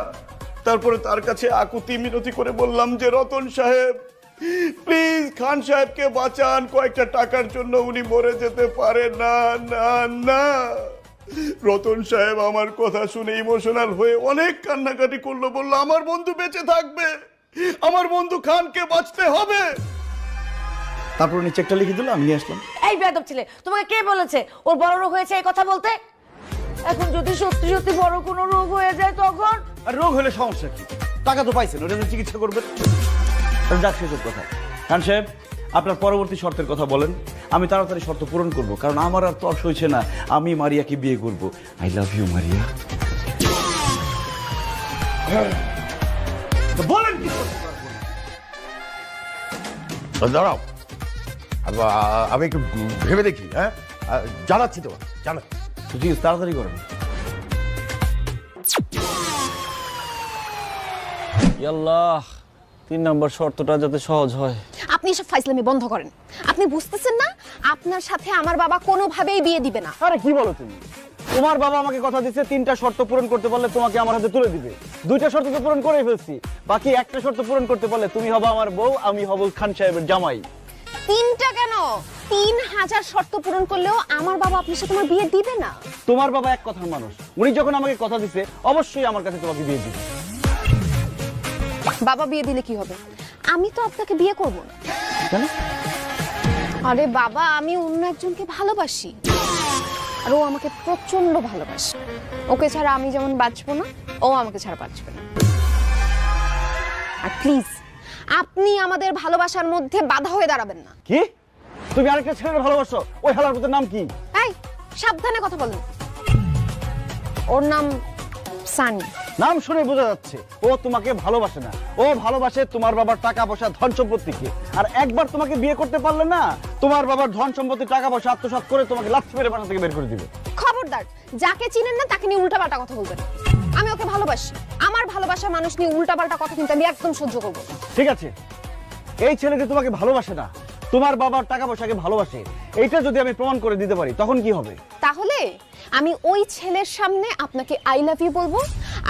তারপরে তার কাছে আকুতি মিনতি করে বললাম যে রতন সাহেব প্লিজ খান সাহেবকে বাঁচান, কয়েকটা টাকার জন্য উনি মরে যেতে পারে না না না। রতন সাহেব আমার কথা শুনে ইমোশনাল হয়ে অনেক কান্নাকাটি করলো, বললো আমার বন্ধু বেঁচে থাকবে, আমার বন্ধু খানকে বাঁচতে হবে। তারপর উনি চেকটা লিখে দিল, আমি নিয়ে আসলাম।
এই বেয়াদব ছেলে, তোমাকে কে বলেছে ওর বড় রোগ হয়েছে এই কথা বলতে? এখন যদি সত্যি সত্যি বড় কোনো রোগ হয়ে যায় তখন?
আর রোগ হলে সমস্যা কি, টাকা তো পাইছেন, ওটা চিকিৎসা করবেন। যাক সেসব কথা। খান সাহেব আপনার পরবর্তী শর্তের কথা বলেন, আমি তাড়াতাড়ি শর্ত পূরণ করব, কারণ আমার আর তর্স হয়েছে না, আমি মারিয়াকে বিয়ে করব। I love you Maria. বলেন কি করতে পারবো?
দাঁড়াও, আমি একটু ভেবে দেখি। হ্যাঁ, জানাচ্ছি তোমার, জানাচ্ছি।
ঠিক আছে, তাড়াতাড়ি করেন। আল্লাহ, 3 নম্বর শর্তটা যাতে সহজ হয়।
আপনি এসব ফাইজলামি বন্ধ করেন। আপনি বুঝতেছেন না আপনার সাথে আমার বাবা কোনোভাবেই বিয়ে দিবে না।
আরে কি বলো তুমি? তোমার বাবা আমাকে কথা দিচ্ছে 3টা শর্ত পূরণ করতে পারলে তোমাকে আমার হাতে তুলে দিবে। 2টা শর্ত তো পূরণ করেই ফেলছি, বাকি একটা শর্ত পূরণ করতে পারলে তুমি হবে আমার বউ, আমি হব খান সাহেবের জামাই।
3টা কেন, 3000 শর্ত পূরণ করলেও আমার বাবা আপনার সাথে আমার বিয়ে দিবে না।
তোমার বাবা এক কথার মানুষ, উনি যখন আমাকে কথা দিচ্ছে অবশ্যই আমার কাছে তোমাকে বিয়ে দিবে।
বাবা বিয়ে দিলে কি হবে? আমি তো আপনাকে বিয়ে করব না।
কেন?
আরে বাবা, আমি অন্য একজনকে ভালোবাসি, আর ও আমাকে প্রচন্ড ভালোবাসে। ওকে ছাড়া আমি যেমন বাঁচবো না, ও আমাকে ছাড়া বাঁচবে না। আর প্লিজ আপনি আমাদের ভালোবাসার মধ্যে বাধা হয়ে দাঁড়াবেন না।
কি? তুমি আরেকটা ছেলের ভালোবাসো? ওই হালার পুতের নাম কি?
এই সাবধানে কথা বলেন। ওর নাম সানি।
নাম শুনে বোঝা যাচ্ছে ও তোমাকে ভালোবাসে না, ও ভালোবাসে তোমার বাবার টাকা পয়সা ধন সম্পত্তিকে। আর একবার তোমাকে বিয়ে করতে পারলে না, তোমার বাবার ধন সম্পত্তি টাকা পয়সা আত্মসাৎ করে তোমাকে লাথি মেরে বাসা থেকে বের করে দিবে।
খবরদার, যাকে চিনেন না তাকে নিয়ে উল্টাপাল্টা কথা বলবেন। আমি ওকে ভালোবাসি, আমার ভালোবাসা মানুষ নিয়ে উল্টাপাল্টা কথা কিন্তু আমি একদম সহ্য করবো না।
ঠিক আছে, এই ছেলেকে তোমাকে ভালোবাসে না, তোমার বাবার টাকা পয়সাকে ভালোবাসে, এইটা যদি আমি প্রমাণ করে দিতে পারি তখন কি হবে?
তাহলে আমি ওই ছেলের সামনে আপনাকে আই লাভ ইউ বলবো,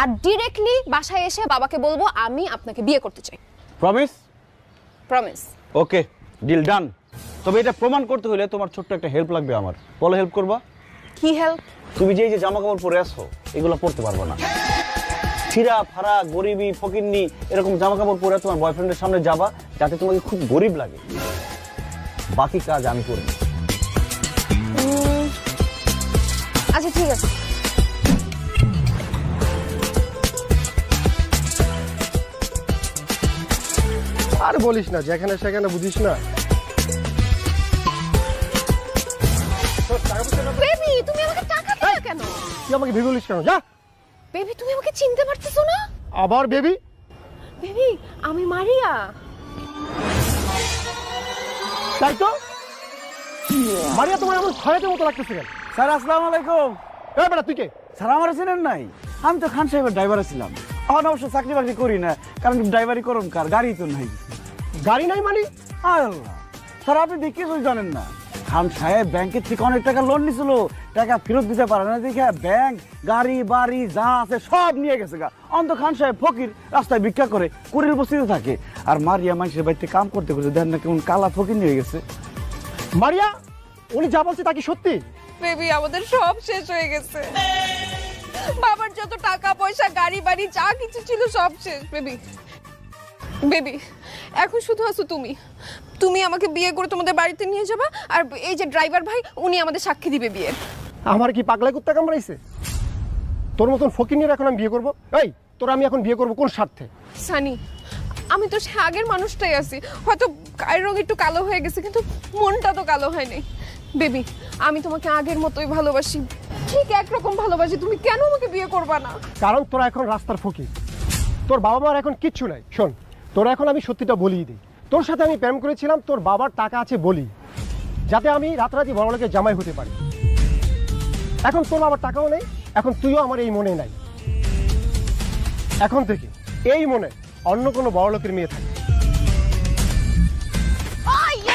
আর ডিরেক্টলি বাসায় এসে বাবাকে বলবো আমি আপনাকে বিয়ে করতে চাই।
প্রমিস?
প্রমিস।
ওকে, ডিল ডান। তবে এটা প্রমাণ করতে হলে তোমার ছোট্ট একটা হেল্প লাগবে আমার। বলো হেল্প করবা?
কি হেল্প?
তুমি যে এই যে জামা কাপড় পরে আসো এগুলো পরতে পারবে না। ছিঁড়া ফাড়া গরিবি ফকিন্নি এরকম জামা কাপড় পরে তোমার বয়ফ্রেন্ডের সামনে যাবা যাতে তোমাকে খুব গরিব লাগে। বাকি কাজ আমি করব।
আচ্ছা ঠিক আছে।
আর বলিস না, যেখানে সেখানে বুঝিস না।
বেবি, তুমি আমাকে টাকা দিলে কেন?
তুই আমাকে ভেবে বলিস কেন? যা।
বেবি, তুমি আমাকে চিনতে পারতেছো না?
আবার বেবি?
বেবি, আমি মারিয়া।
তাই তো, মারিয়া তোমার এমন খয়াতের মতো লাগতেছে কেন?
স্যার আসসালামু আলাইকুম।
এ বেটা, তুই কে?
স্যার আমার চেনেন নাই? আমি তো খান সাহেবের ড্রাইভার ছিলাম। এখন অবশ্য চাকরি বাকরি করি না, কারণ ড্রাইভারি করুন কার, গাড়ি তো নাই।
গাড়ি নাই মানে?
আল্লাহ স্যার, আপনি দেখে কিছুই জানেন না। খান সাহেব ব্যাংকের থেকে অনেক টাকা লোন নিছিল, টাকা ফেরত দিতে পারে না দেখে ব্যাংক গাড়ি বাড়ি যা আছে সব নিয়ে গেছে গা। অন্ত খান সাহেব ফকির, রাস্তায় ভিক্ষা করে, কুড়ির বস্তিতে থাকে। আর মারিয়া মানুষের বাড়িতে কাম করতে করতে দেখেন না কেমন কালা ফকির নিয়ে গেছে।
মারিয়া, উনি যা বলছে তা কি সত্যি?
বেবি, আমাদের সব শেষ হয়ে গেছে। বাবার যত টাকা পয়সা গাড়ি বাড়ি যা কিছু ছিল সব শেষ। বেবি বেবি, এখন শুধু আছো তুমি। তুমি আমাকে বিয়ে করে তোমাদের বাড়িতে নিয়ে যাবা, আর এই যে ড্রাইভার ভাই উনি আমাদের সাক্ষী দিবে বিয়ে।
আমার কি পাগলা কুত্তা কামড়াইছে? তোর মতন ফকির এখন আমি বিয়ে করবো? এই তোর আমি এখন বিয়ে করবো কোন স্বার্থে?
সানি, আমি তো সে আগের মানুষটাই আছি, হয়তো গায়ের রং একটু কালো হয়ে গেছে কিন্তু মনটা তো কালো হয় নাই। বেবি, আমি তোমাকে আগের মতোই ভালোবাসি। ঠিক একরকম ভালোবাসি, তুমি কেন আমাকে বিয়ে করবা না?
কারণ তোরা এখন রাস্তার ফকির, তোর বাবা মার এখন কিচ্ছু নাই। শোন, তোরা এখন আমি সত্যিটা বলিয়ে দিই, তোর সাথে আমি প্রেম করেছিলাম তোর বাবার টাকা আছে বলি, যাতে আমি রাতারাতি বড়লোকের জামাই হতে পারি। এখন তোর বাবার টাকাও নেই, এখন তুইও আমার এই মনে নাই। এখন থেকে এই মনে অন্য কোনো বড়লোকের মেয়ে থাকে।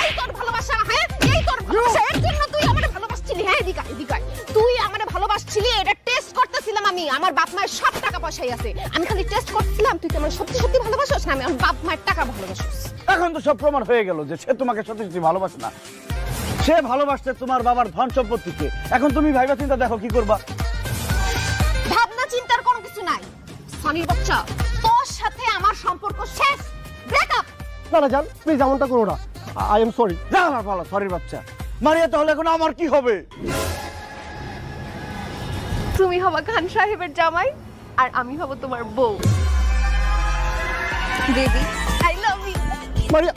এই তোর ভালোবাসা, হ্যাঁ এই তোর ভালোবাসা, এর জন্য তুই আমারে ভালোবাসছিলি? হ্যাঁ এদিকে এদিকে তুই আমারে ভালোবাসছিলি, এটা টেস্ট করতেছিলাম আমি। আমার বাপ মায়ের সব টাকা পয়সাই আছে, আমি খালি টেস্ট করছিলাম তুই কি আমার সত্যি সত্যি ভালোবাসিস না আমি আমার বাপ মায়ের টাকা ভালোবাসিস।
এখন তো সব প্রমাণ হয়ে গেল যে সে তোমাকে সত্যি সত্যি ভালোবাসে না, সে ভালোবাসছে তোমার বাবার ধন সম্পত্তিকে। এখন তুমি ভাইবা চিন্তা দেখো কি করবা।
ভাবনা চিন্তার কোনো কিছু নাই। সানির বাচ্চা, তোর সাথে আমার সম্পর্ক শেষ, ব্রেকআপ।
না না জান, প্লিজ এমনটা করো না, আই এম সরি।
যা আমার ভালো, সরির বাচ্চা। মারিয়া, তাহলে এখন আমার কি হবে?
তুমি হবা খান সাহেবের জামাই আর আমি হব তোমার বউ। Baby I love you.
Maria,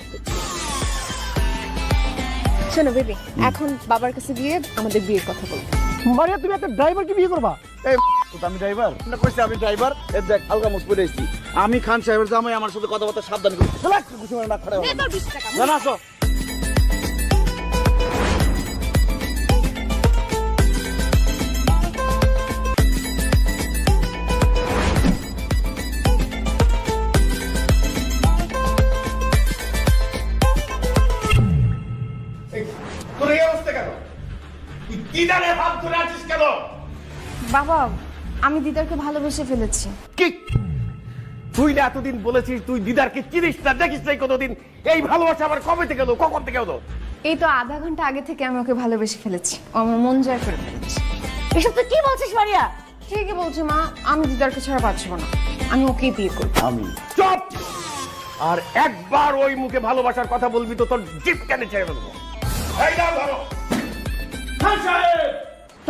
শোনো বেবি, এখন বাবার কাছে গিয়ে আমাদের বিয়ের কথা বলবো।
মারিয়া তুমি একটা ড্রাইভারকে বিয়ে করবা?
এই আমি ড্রাইভার না, কইছি আমি ড্রাইভার। এই দেখ হালকা মুখ পরে এসেছি আমি, খান সাহেবের জামাই। আমার সাথে কথাবার্তা সাবধানে করো। চল একটু কিছু না খড়ে
দে তোর 20 টাকা।
জানা আসো।
তোর এই অবস্থা কেন? তুই দিদারে হাত ধরে আছিস কেন?
বাবা, আমি দিদারকে ভালোবেসে ফেলেছি।
কি তুই না এতদিন বলেছিস তুই দিদারকে চিনিস না, দেখিস নাই কোনোদিন? এই ভালোবাসা আবার কবে থেকে হলো, কখন থেকে হলো?
এই তো আধা ঘন্টা আগে থেকে আমি ওকে ভালোবেসে ফেলেছি, ও আমার মন জয় করে ফেলেছি।
এসব তুই কি বলছিস মারিয়া?
ঠিকই বলছি মা, আমি দিদারকে ছাড়া বাঁচব না, আমি ওকেই বিয়ে করব।
আমি
চুপ! আর একবার ওই মুখে ভালোবাসার কথা বলবি তো তোর জিপ টেনে ছেড়ে ফেলবো। এই নাও ধরো। খান সাহেব!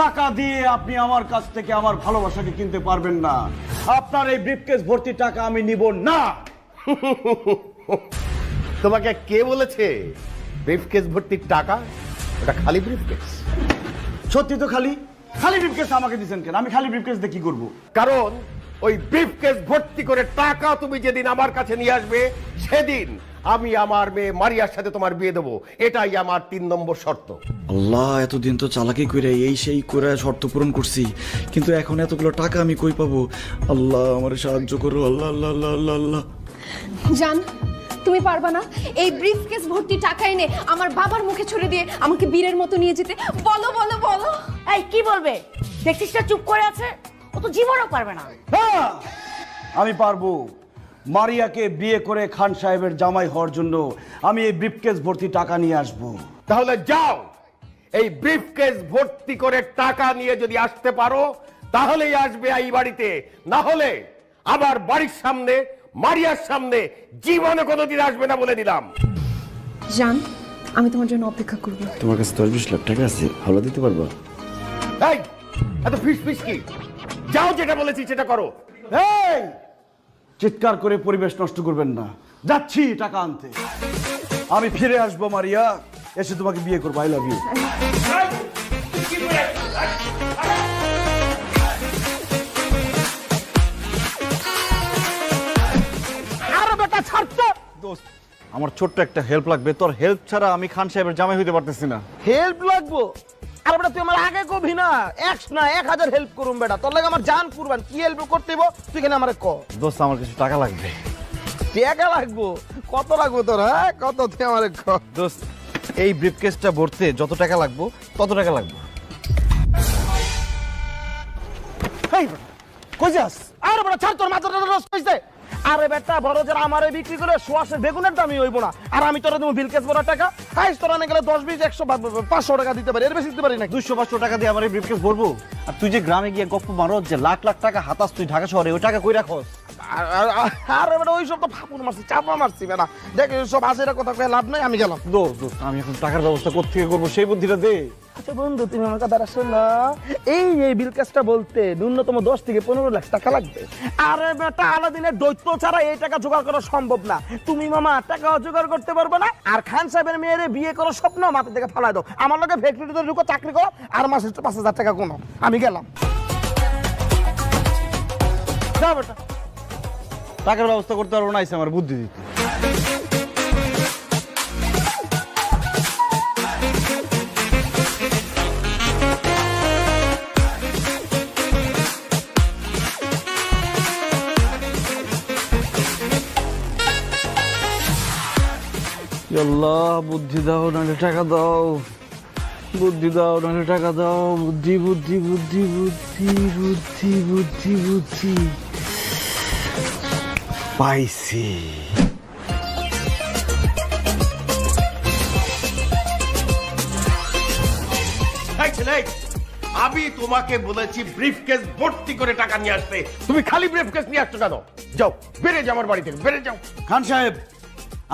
টাকা দিয়ে আপনি আমার কাছ থেকে আমার ভালোবাসাকে কিনতে পারবেন না। আপনার এই ব্রিফকেস ভর্তি টাকা আমি নিব না।
তোমাকে কে বলেছে ব্রিফকেস ভর্তি টাকা? ওটা খালি ব্রিফকেস।
সত্যি তো খালি খালি ব্রিফকেস আমাকে দিবেন কেন? আমি খালি ব্রিফকেস দিয়ে কি করব?
কারণ ওই ব্রিফকেস ভর্তি করে টাকা তুমি যেদিন আমার কাছে নিয়ে আসবে সেদিন আমি আমার মেয়ে মারিয়ার সাথে তোমার বিয়ে দেবো। এটাই আমার 3 নম্বর শর্ত।
আল্লাহ, এতদিন তো চালাকি করে এই সেই করে শর্ত পূরণ করছি, কিন্তু এখন এতগুলো টাকা আমি কই পাবো? আল্লাহ আমার সাহায্য করো। আল্লাহ আল্লাহ আল্লাহ আল্লাহ আল্লাহ।
জান, তুমি পারবা না এই ব্রিফকেস ভর্তি টাকা এনে আমার বাবার মুখে ছুড়ে দিয়ে আমাকে বীরের মতো নিয়ে যেতে? বলো বলো বলো।
এই কি বলবে? দেখছিস না চুপ করে আছে, ও তো জীবনও পারবে না।
হ্যাঁ, আমি পারবো। মারিয়াকে বিয়ে করে খান সাহেবের জামাই হওয়ার জন্য আমি এই ব্রিফকেস ভর্তি টাকা নিয়ে আসব।
তাহলে যাও, এই ব্রিফকেস ভর্তি করে টাকা নিয়ে যদি আসতে পারো তাহলেই আসবে এই বাড়িতে, না হলে আবার বাড়ির সামনে মারিয়ার সামনে জীবনে কোনোদিন আসবে না বলে দিলাম।
জান, আমি তোমার জন্য অপেক্ষা করব।
তোমার কাছে 10-20 লাখ টাকা আছে, হাওলা দিতে পারবা?
এই এত ফিস ফিস কি? যাও, যেটা বলেছি সেটা করো।
এই চিৎকার করে পরিবেশ নষ্ট করবেন না, যাচ্ছি টাকা আনতে। আমি ফিরে আসবো মারিয়া, এসে তোমাকে বিয়ে করবো। I love you.
আর বেটা ছাড়তে
দোস্ত, আমার ছোট্ট একটা হেল্প লাগবে। তোর হেল্প ছাড়া আমি খান সাহেবের জামাই হইতে পারতেছি না।
হেল্প লাগবো? আর বেটা তুই আমার আগে কবি না, 1 না 1000 হেল্প করুম বেটা, তোর লাগে আমার জান কুরবান। কি হেল্প করতে হইব তুই কেন আমারে ক?
দোস্ত, আমার কিছু টাকা লাগবে।
টাকা লাগবো? কত লাগবো তোর? হ্যাঁ কত তুই আমারে ক?
দোস্ত, এই ব্রিফকেসটা ভরতে যত টাকা লাগবে তত টাকা লাগবে।
এই বেটা কই যাস? আরে বেটা ছাড়, তোর মাথাটা নষ্ট হইছে। আরে বেটা বড় যারা আমারে বিক্রি করে সোয়াশের বেগুনের দামই হইব না, আর আমি তোরা দেবো বিলকেস বড় টাকা? হাইস তোরা না গেলে 10, 20, 100, 500 টাকা দিতে পারি, এর বেশি দিতে পারি না।
200-500 টাকা দিয়ে আমার এই ব্রিফকেস ভরবো? আর তুই যে গ্রামে গিয়ে গপ্প মারো যে লাখ লাখ টাকা হাতাস তুই ঢাকা শহরে, ওই টাকা কই রাখোস?
আরে বেটা ওইসব তো ফাপুর মারছি, চাপা মারছি বেটা। দেখ সব হাসিরা কথা কয়ে লাভ নাই, আমি গেলাম।
দোস্ত আমি এখন টাকার ব্যবস্থা কোত্থেকে করবো সেই বুদ্ধিটা দে।
আচ্ছা বন্ধু, তুমি আমার কথা শোনো। এই বিল কাজটা বলতে ন্যূনতম 10 থেকে 15 লাখ টাকা লাগবে। আরে বেটা আলাদিনের দৈত্য ছাড়া এই টাকা জোগাড় করা সম্ভব না। তুমি মামা টাকা জোগাড় করতে পারবে না। আর খান সাহেবের মেয়েরে বিয়ে করার স্বপ্ন মাথা থেকে ফালাই দাও। আমার লোকে ফ্যাক্টরিতে ঢুকো, চাকরি করো, আর মাসে 5,000 টাকা কোনো। আমি গেলাম।
যা বেটা, টাকার ব্যবস্থা করতে পারবো না, আমার বুদ্ধি দিতে। আল্লাহ বুদ্ধি দাও, নাহলে টাকা দাও। বুদ্ধি দাও, নাহলে টাকা দাও। বুদ্ধি বুদ্ধি বুদ্ধি বুদ্ধি বুদ্ধি বুদ্ধি বুদ্ধি পাইছি।
আমি তোমাকে বলেছি ব্রিফকেস ভর্তি করে টাকা নিয়ে আসতে, তুমি খালি ব্রিফকেস নিয়ে আসছো কেন? যাও, বেড়ে যাও আমার বাড়ি থেকে, বেড়ে যাও।
খান সাহেব,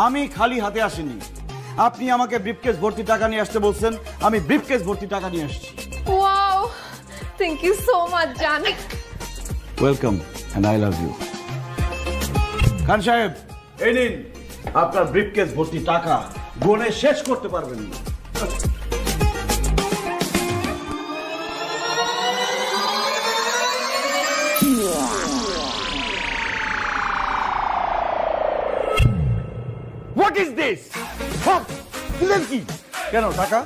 আমি খালি হাতে আসিনি। আপনি আমাকে ব্রিফকেস ভর্তি টাকা নিয়ে আসতে বলছেন, আমি ব্রিফকেস ভর্তি টাকা নিয়ে আসছি।
Wow, thank you so much জান।
Welcome and I love you. Khan সাহেব, এই নিন আপনার ব্রিফকেস ভর্তি টাকা, গুনে শেষ করতে পারবেন না।
What is this? দিলেন কি?
কেন টাকা?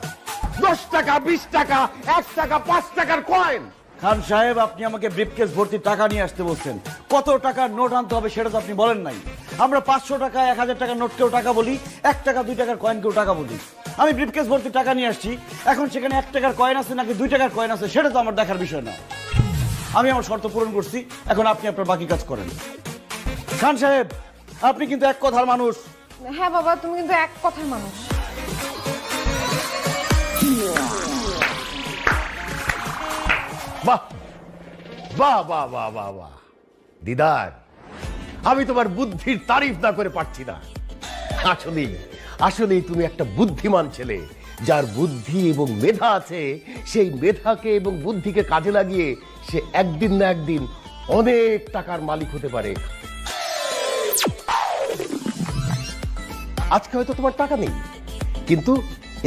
10 টাকা, 20 টাকা, 1 টাকা, 5 টাকার কয়েন।
খান সাহেব, আপনি আমাকে ব্রিফকেস ভর্তি টাকা নিয়ে আসতে বলছেন। কত টাকার নোট আনতে হবে সেটা তো আপনি বলেন নাই। আমরা 500 টাকা, 1000 টাকার নোটকেও টাকা বলি, 1 টাকা 2 টাকার কয়েনকেও টাকা বলি। আমি ব্রিফকেস ভর্তি টাকা নিয়ে আসছি, এখন সেখানে 1 টাকার কয়েন আছে নাকি 2 টাকার কয়েন আছে সেটা তো আমার দেখার বিষয় না। আমি আমার শর্ত পূরণ করছি, এখন আপনি আপনার বাকি কাজ করেন। খান সাহেব, আপনি কিন্তু এক কথার মানুষ।
হ্যাঁ বাবা, তুমি কিন্তু এক কথার মানুষ।
বাহ বাহ বাহ বাহ বাহ বাহ দিদার, আমি তোমার বুদ্ধির তারিফ না করে পারছি না। আসলেই আসলেই তুমি একটা বুদ্ধিমান ছেলে। যার বুদ্ধি এবং মেধা আছে, সেই মেধাকে এবং বুদ্ধিকে কাজে লাগিয়ে সে একদিন না একদিন অনেক টাকার মালিক হতে পারে। আজকে হয়তো তোমার টাকা নেই, কিন্তু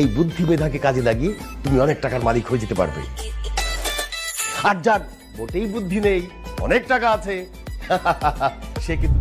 এই বুদ্ধি মেধাকে কাজে লাগিয়ে তুমি অনেক টাকার মালিক হয়ে যেতে পারবে। আর যার মোটেই বুদ্ধি নেই, অনেক টাকা আছে, সে কিন্তু